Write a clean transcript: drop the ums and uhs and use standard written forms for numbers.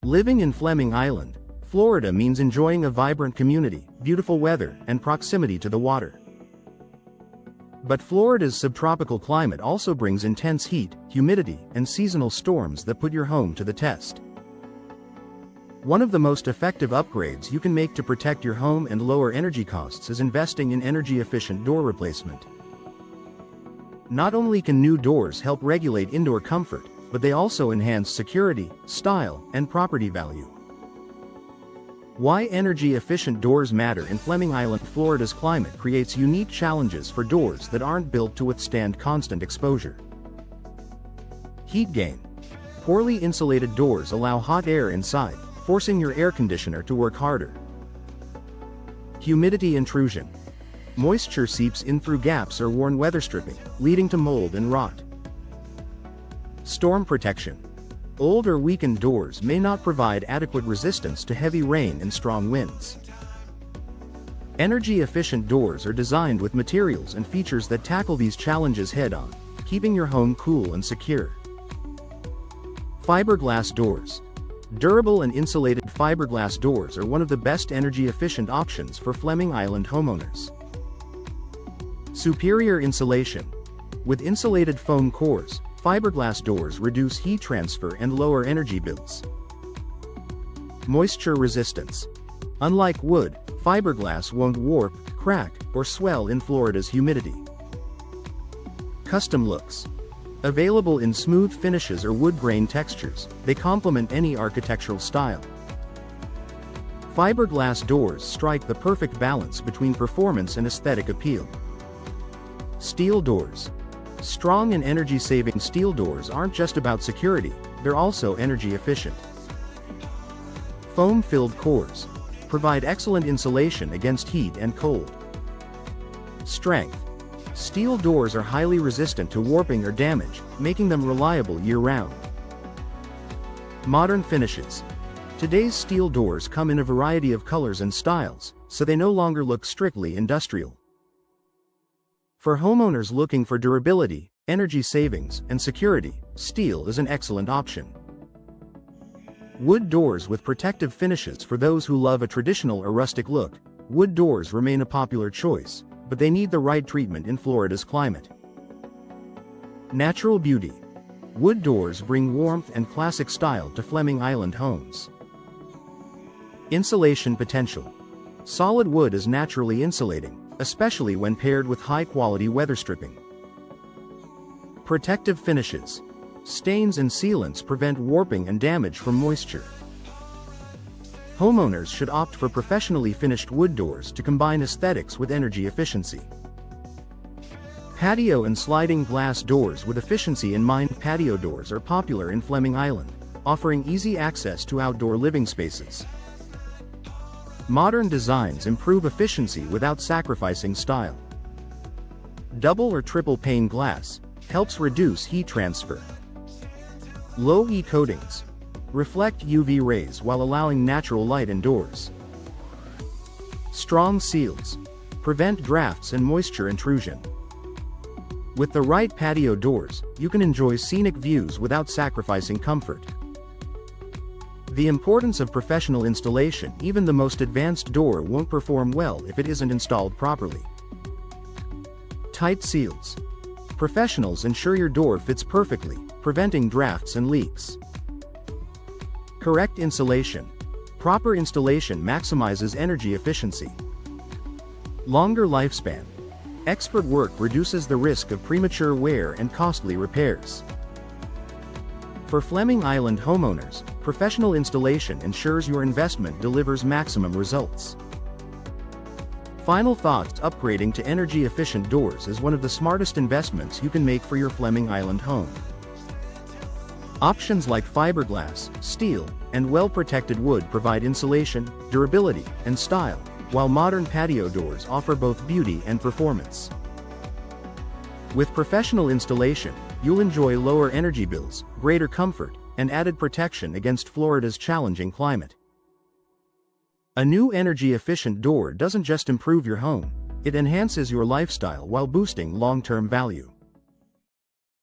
Living in Fleming Island, Florida means enjoying a vibrant community, beautiful weather, and proximity to the water. But Florida's subtropical climate also brings intense heat, humidity, and seasonal storms that put your home to the test. One of the most effective upgrades you can make to protect your home and lower energy costs is investing in energy-efficient door replacement. Not only can new doors help regulate indoor comfort, but they also enhance security, style, and property value. Why energy-efficient doors matter in Fleming Island, Florida's climate creates unique challenges for doors that aren't built to withstand constant exposure. Heat gain. Poorly insulated doors allow hot air inside, forcing your air conditioner to work harder. Humidity intrusion. Moisture seeps in through gaps or worn weather stripping, leading to mold and rot. Storm protection. Old or weakened doors may not provide adequate resistance to heavy rain and strong winds. Energy-efficient doors are designed with materials and features that tackle these challenges head-on, keeping your home cool and secure. Fiberglass doors. Durable and insulated fiberglass doors are one of the best energy-efficient options for Fleming Island homeowners. Superior insulation. With insulated foam cores, fiberglass doors reduce heat transfer and lower energy bills. Moisture resistance. Unlike wood, fiberglass won't warp, crack, or swell in Florida's humidity. Custom looks. Available in smooth finishes or wood grain textures, they complement any architectural style. Fiberglass doors strike the perfect balance between performance and aesthetic appeal. Steel doors. Strong and energy-saving steel doors aren't just about security, they're also energy efficient. Foam-filled cores provide excellent insulation against heat and cold. Strength. Steel doors are highly resistant to warping or damage, making them reliable year-round. Modern finishes. Today's steel doors come in a variety of colors and styles, so they no longer look strictly industrial. For homeowners looking for durability, energy savings, and security, steel is an excellent option. Wood doors with protective finishes. For those who love a traditional or rustic look, wood doors remain a popular choice, but they need the right treatment in Florida's climate. Natural beauty. Wood doors bring warmth and classic style to Fleming Island homes. Insulation potential. Solid wood is naturally insulating, especially when paired with high-quality weather stripping. Protective finishes. Stains and sealants prevent warping and damage from moisture. Homeowners should opt for professionally finished wood doors to combine aesthetics with energy efficiency. Patio and sliding glass doors. With efficiency in mind, patio doors are popular in Fleming Island, offering easy access to outdoor living spaces. Modern designs improve efficiency without sacrificing style. Double or triple pane glass helps reduce heat transfer. Low E coatings reflect UV rays while allowing natural light indoors. Strong seals prevent drafts and moisture intrusion. With the right patio doors, you can enjoy scenic views without sacrificing comfort. The importance of professional installation. Even the most advanced door won't perform well if it isn't installed properly. Tight seals. Professionals ensure your door fits perfectly, preventing drafts and leaks. Correct insulation. Proper installation maximizes energy efficiency. Longer lifespan. Expert work reduces the risk of premature wear and costly repairs. For Fleming Island homeowners, professional installation ensures your investment delivers maximum results. Final thoughts. Upgrading to energy-efficient doors is one of the smartest investments you can make for your Fleming Island home. Options like fiberglass, steel, and well-protected wood provide insulation, durability, and style, while modern patio doors offer both beauty and performance. With professional installation, you'll enjoy lower energy bills, greater comfort, and added protection against Florida's challenging climate. A new energy-efficient door doesn't just improve your home, it enhances your lifestyle while boosting long-term value.